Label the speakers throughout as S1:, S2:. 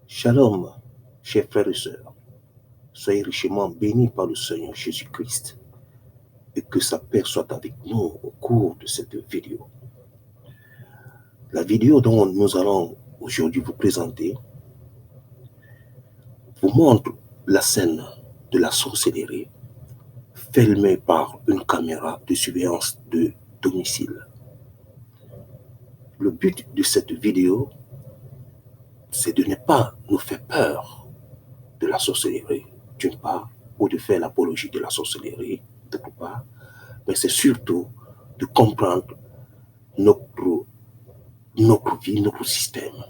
S1: Shalom, chers frères et sœurs. Soyez richement bénis par le Seigneur Jésus-Christ et que sa paix soit avec nous au cours de cette vidéo. La vidéo dont nous allons aujourd'hui vous présenter vous montre la scène de la sorcellerie filmée par une caméra de surveillance de domicile. Le but de cette vidéo, c'est de ne pas nous faire peur de la sorcellerie, d'une part, ou de faire l'apologie de la sorcellerie, d'autre part, mais c'est surtout de comprendre notre vie, notre système,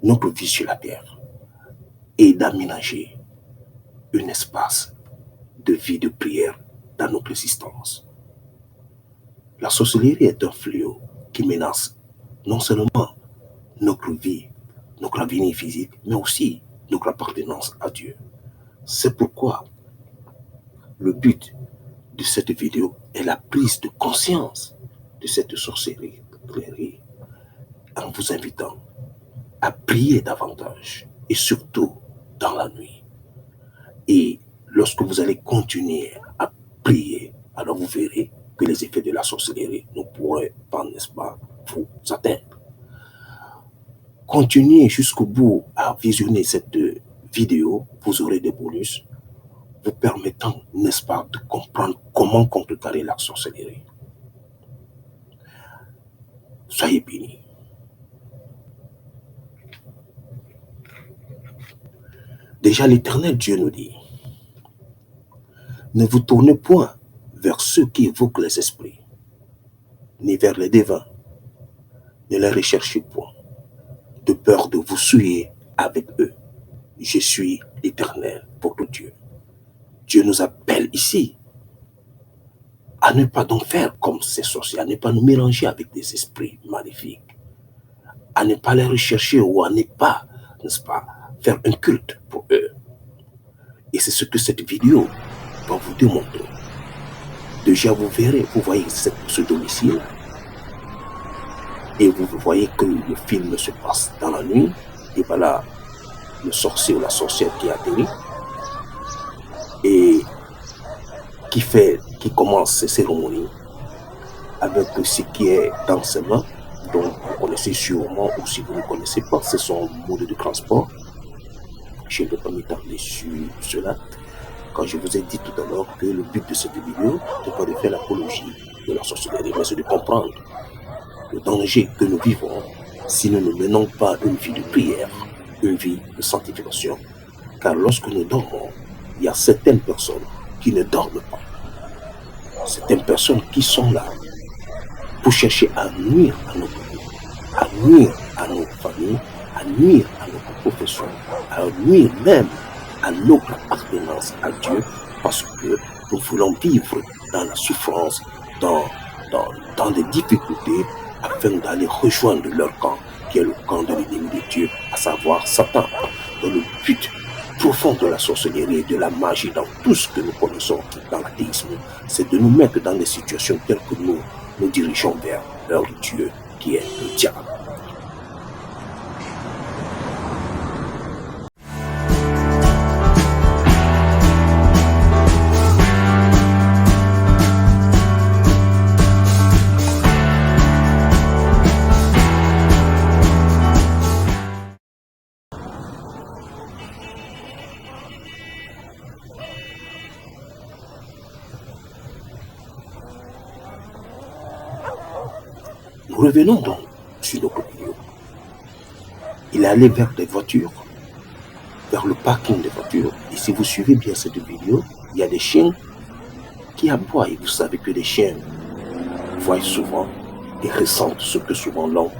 S1: notre vie sur la terre, et d'aménager un espace de vie, de prière dans notre existence. La sorcellerie est un fléau qui menace non seulement notre vie, notre avenir physique, mais aussi notre appartenance à Dieu. C'est pourquoi le but de cette vidéo est la prise de conscience de cette sorcellerie en vous invitant à prier davantage et surtout dans la nuit. Et lorsque vous allez continuer à prier, alors vous verrez que les effets de la sorcellerie ne pourraient pas, n'est-ce pas, vous atteindre. Continuez jusqu'au bout à visionner cette vidéo, vous aurez des bonus vous permettant, n'est-ce pas, de comprendre comment contrecarrer la sorcellerie. Soyez bénis. Déjà, l'Éternel Dieu nous dit, ne vous tournez point vers ceux qui évoquent les esprits, ni vers les devins, ne les recherchez point, de peur de vous souiller avec eux. Je suis l'Éternel, votre Dieu. Dieu nous appelle ici à ne pas donc faire comme ces sorciers, à ne pas nous mélanger avec des esprits maléfiques, à ne pas les rechercher ou à ne pas, n'est-ce pas, faire un culte pour eux. Et c'est ce que cette vidéo va vous démontrer. Déjà, vous verrez, vous voyez ce domicile et vous voyez que le film se passe dans la nuit et voilà le sorcier ou la sorcière qui atterrit et qui commence ces cérémonies avec ce qui est dans ses mains. Donc, vous connaissez sûrement, ou si vous ne connaissez pas, c'est son mode de transport. Je ne vais pas m'étarder sur cela. Quand je vous ai dit tout à l'heure que le but de cette vidéo n'est pas de faire l'apologie de la sorcellerie, mais c'est de comprendre le danger que nous vivons si nous ne menons pas une vie de prière, une vie de sanctification. Car lorsque nous dormons, il y a certaines personnes qui ne dorment pas. Certaines personnes qui sont là pour chercher à nuire à notre vie, à nuire à nos familles, à nuire à notre profession, à nuire même à notre appartenance à Dieu, parce que nous voulons vivre dans la souffrance, dans des difficultés, afin d'aller rejoindre leur camp, qui est le camp de l'ennemi de Dieu, à savoir Satan. Dans le but profond de la sorcellerie et de la magie, dans tout ce que nous connaissons dans l'athéisme, c'est de nous mettre dans des situations telles que nous nous dirigeons vers leur Dieu, qui est le diable. Nous revenons donc sur notre vidéo. Il est allé vers des voitures, vers le parking des voitures. Et si vous suivez bien cette vidéo, il y a des chiens qui aboient. Et vous savez que les chiens voient souvent et ressentent ce que souvent l'homme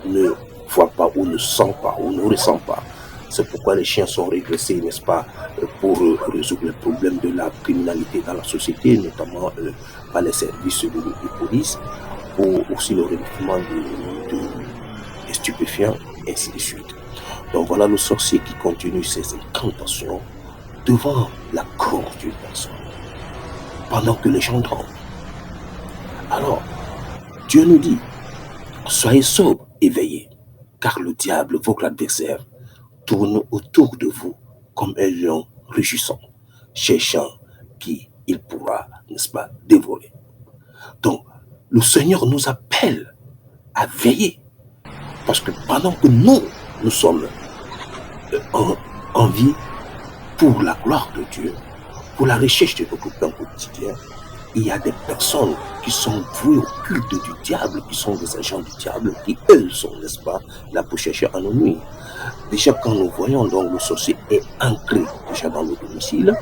S1: ne voit pas ou ne sent pas ou ne ressent pas. C'est pourquoi les chiens sont régressés, n'est-ce pas, pour résoudre les problèmes de la criminalité dans la société, notamment par les services de police, ou aussi le recrutement de stupéfiants, et ainsi de suite. Donc voilà le sorcier qui continue ses incantations devant la gorge d'une personne, pendant que les gens dorment. Alors, Dieu nous dit, soyez sobres et veillez, car le diable, votre adversaire, tournent autour de vous comme un lion rugissant, cherchant qui il pourra, n'est-ce pas, dévorer. Donc, le Seigneur nous appelle à veiller, parce que pendant que nous sommes en vie pour la gloire de Dieu, pour la recherche de notre pain quotidien, il y a des personnes qui sont vouées au culte du diable, qui sont des agents du diable, qui eux sont, n'est-ce pas, là pour chercher à nous nuire. Déjà quand nous voyons donc le sorcier est ancré déjà dans le domicile,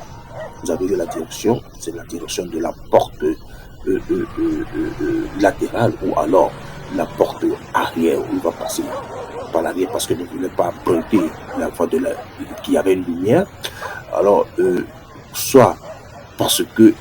S1: vous avez vu la direction, c'est la direction de la porte latérale ou alors la porte arrière où il va passer par l'arrière parce qu'il ne voulait pas emprunter la voie qu'il y avait une lumière. Alors, soit parce que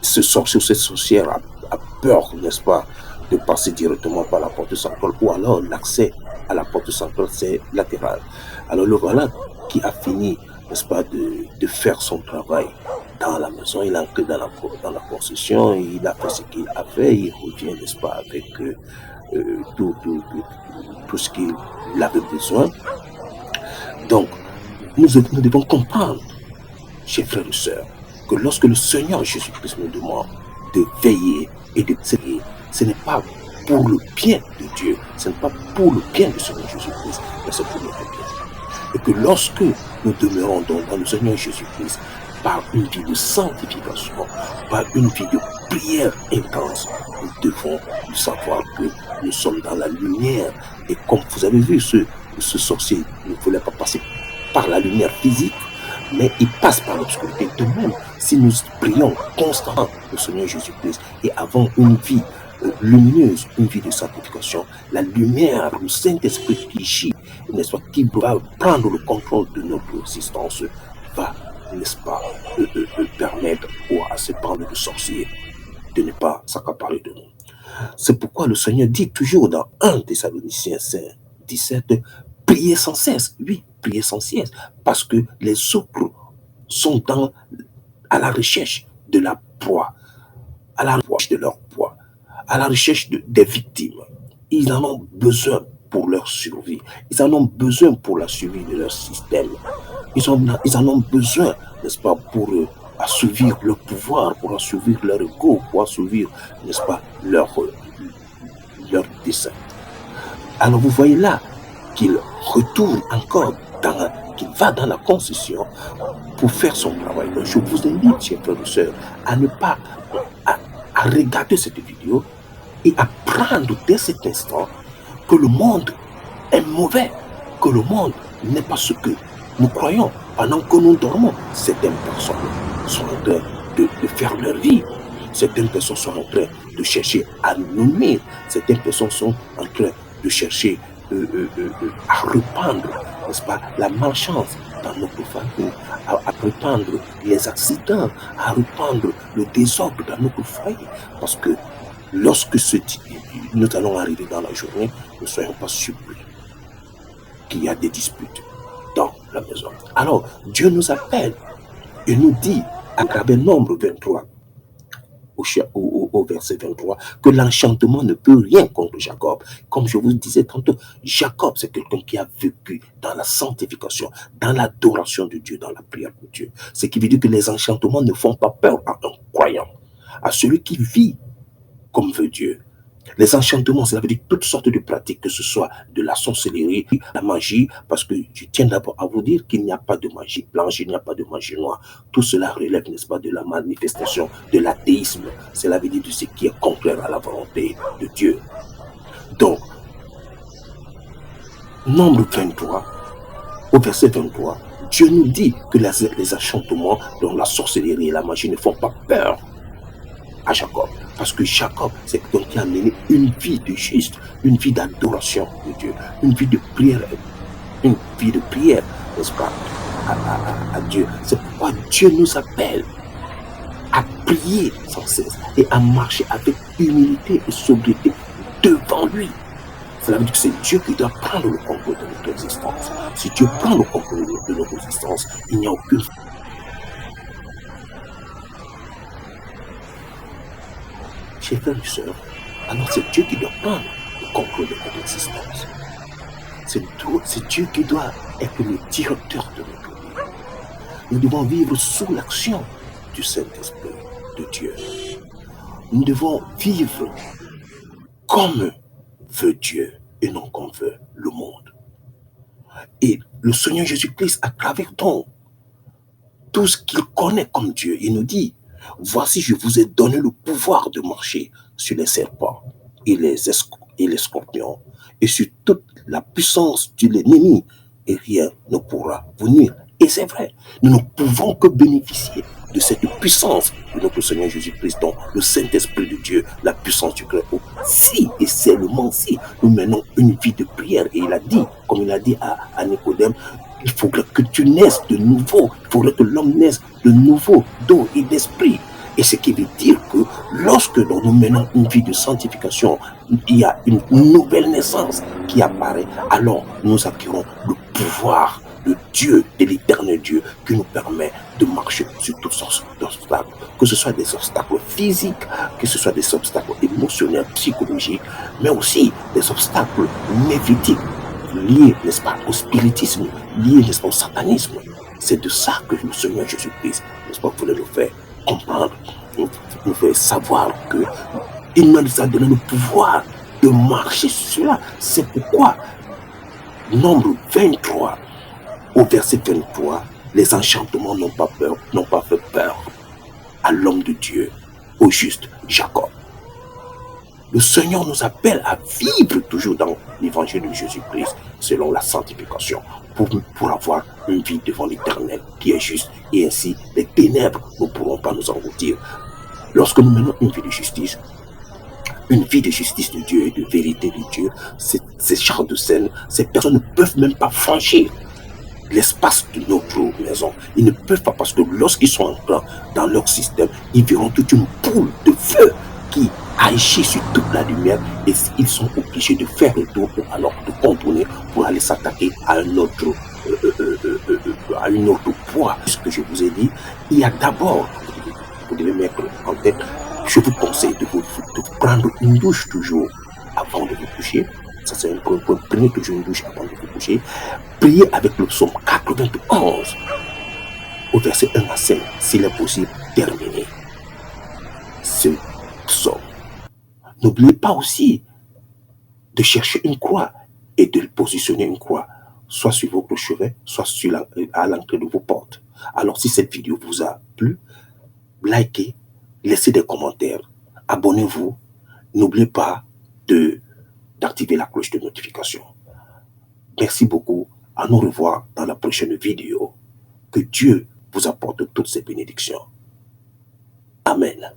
S1: ce sorcier ou cette sorcière a peur, n'est-ce pas, de passer directement par la porte centrale, ou alors l'accès à la porte centrale, c'est latéral. Alors le voilà qui a fini, n'est-ce pas, de faire son travail dans la maison, il est entré dans la concession, il a fait ce qu'il a fait, il revient, n'est-ce pas, avec tout ce qu'il avait besoin. Donc, nous devons comprendre, chers frères et sœurs, que lorsque le Seigneur Jésus-Christ nous demande de veiller et de veiller, ce n'est pas pour le bien de Dieu, ce n'est pas pour le bien du Seigneur Jésus-Christ, mais c'est pour notre bien. Et que lorsque nous demeurons dans le Seigneur Jésus-Christ, par une vie de sanctification, par une vie de prière intense, nous devons savoir que nous sommes dans la lumière. Et comme vous avez vu, ce sorcier ne voulait pas passer par la lumière physique, mais il passe par l'obscurité. De même, si nous prions constamment le Seigneur Jésus-Christ et avons une vie lumineuse, une vie de sanctification, la lumière, le Saint-Esprit qui gît, n'est-ce pas, qui va prendre le contrôle de notre existence, va, n'est-ce pas, permettre à ces bandes de sorciers de ne pas s'accaparer de nous. C'est pourquoi le Seigneur dit toujours dans 1 Thessaloniciens 5:17, priez sans cesse. Oui, priez sans cesse, parce que les autres sont à la recherche de la proie, à la recherche de leur proie, à la recherche des victimes. Ils en ont besoin pour leur survie. Ils en ont besoin pour la survie de leur système. Ils en ont besoin, n'est-ce pas, pour assouvir leur pouvoir, pour assouvir leur ego, pour assouvir, n'est-ce pas, leur dessein. Alors vous voyez là qu'il retourne encore, qu'il va dans la concession pour faire son travail. Donc je vous invite, chers frères et sœurs, à ne pas à regarder cette vidéo et à prendre dès cet instant que le monde est mauvais, que le monde n'est pas ce que nous croyons. Pendant que nous dormons, certaines personnes sont en train de faire leur vie. Certaines personnes sont en train de chercher à nous nuire. Certaines personnes sont en train de chercher à répandre, n'est-ce pas, la malchance dans notre famille, à répandre les accidents, à répandre le désordre dans notre foyer. Parce que lorsque nous allons arriver dans la journée, ne soyons pas surpris qu'il y a des disputes dans la maison. Alors, Dieu nous appelle et nous dit à travers Nombre 23, au verset 23, que l'enchantement ne peut rien contre Jacob. Comme je vous disais tantôt, Jacob, c'est quelqu'un qui a vécu dans la sanctification, dans l'adoration de Dieu, dans la prière de Dieu. Ce qui veut dire que les enchantements ne font pas peur à un croyant, à celui qui vit comme veut Dieu. Les enchantements, cela veut dire toutes sortes de pratiques, que ce soit de la sorcellerie, la magie, parce que je tiens d'abord à vous dire qu'il n'y a pas de magie blanche, il n'y a pas de magie noire. Tout cela relève, n'est-ce pas, de la manifestation de l'athéisme. Cela veut dire de ce qui est contraire à la volonté de Dieu. Donc, Nombre 23, au verset 23, Dieu nous dit que les enchantements, dont la sorcellerie et la magie ne font pas peur à Jacob. Parce que Jacob, c'est quelqu'un qui a mené une vie de juste, une vie d'adoration de Dieu, une vie de prière, n'est-ce pas, à Dieu. C'est pourquoi Dieu nous appelle à prier sans cesse et à marcher avec humilité et sobriété devant lui. Cela veut dire que c'est Dieu qui doit prendre le contrôle de notre existence. Si Dieu prend le contrôle de notre existence, il n'y a aucune... Chers frères et sœurs, alors c'est Dieu qui doit prendre le contrôle de notre existence. C'est Dieu qui doit être le directeur de notre vie. Nous devons vivre sous l'action du Saint-Esprit de Dieu. Nous devons vivre comme veut Dieu et non comme veut le monde. Et le Seigneur Jésus-Christ, à travers donc tout ce qu'il connaît comme Dieu, il nous dit, voici, je vous ai donné le pouvoir de marcher sur les serpents et les scorpions et sur toute la puissance de l'ennemi, et rien ne pourra vous nuire. Et c'est vrai, nous ne pouvons que bénéficier de cette puissance de notre Seigneur Jésus-Christ, dont le Saint-Esprit de Dieu, la puissance du Créateur. Si et seulement si nous menons une vie de prière, et il a dit, comme il a dit à Nicodème, il faudrait que tu naisses de nouveau, il faudrait que l'homme naisse de nouveau d'eau et d'esprit. Et ce qui veut dire que lorsque nous menons une vie de sanctification, il y a une nouvelle naissance qui apparaît, alors nous acquérons le pouvoir de Dieu, de l'éternel Dieu, qui nous permet de marcher sur toutes sortes d'obstacles, que ce soit des obstacles physiques, que ce soit des obstacles émotionnels, psychologiques, mais aussi des obstacles névitiques, liés, n'est-ce pas, au spiritisme, liés, n'est-ce pas, au satanisme. C'est de ça que le Seigneur Jésus-Christ, n'est-ce pas, voulait nous faire comprendre, nous faire savoir qu'il nous a donné le pouvoir de marcher sur cela. C'est pourquoi, Nombre 23, au verset 23, les enchantements n'ont pas fait peur à l'homme de Dieu, au juste Jacob. Le Seigneur nous appelle à vivre toujours dans l'évangile de Jésus-Christ selon la sanctification pour avoir une vie devant l'Éternel qui est juste, et ainsi les ténèbres ne pourront pas nous engloutir. Lorsque nous menons une vie de justice de Dieu et de vérité de Dieu, ces genres de scènes, ces personnes ne peuvent même pas franchir l'espace de notre maison. Ils ne peuvent pas, parce que lorsqu'ils sont entrés dans leur système, ils verront toute une boule de feu qui agit sur toute la lumière, et ils sont obligés de faire le tour ou alors de contourner pour aller s'attaquer à une autre poids. Ce que je vous ai dit, il y a d'abord, vous devez mettre en tête, je vous conseille de prendre une douche toujours avant de vous coucher. Ça, c'est un point. Prenez toujours une douche avant de vous coucher. Priez avec le psaume 91 au verset 1 à 5, s'il est possible, terminez ce psaume. N'oubliez pas aussi de chercher une croix et de positionner une croix, soit sur votre chevet, soit à l'entrée de vos portes. Alors, si cette vidéo vous a plu, likez, laissez des commentaires, abonnez-vous. N'oubliez pas d'activer la cloche de notification. Merci beaucoup. À nous revoir dans la prochaine vidéo. Que Dieu vous apporte toutes ces bénédictions. Amen.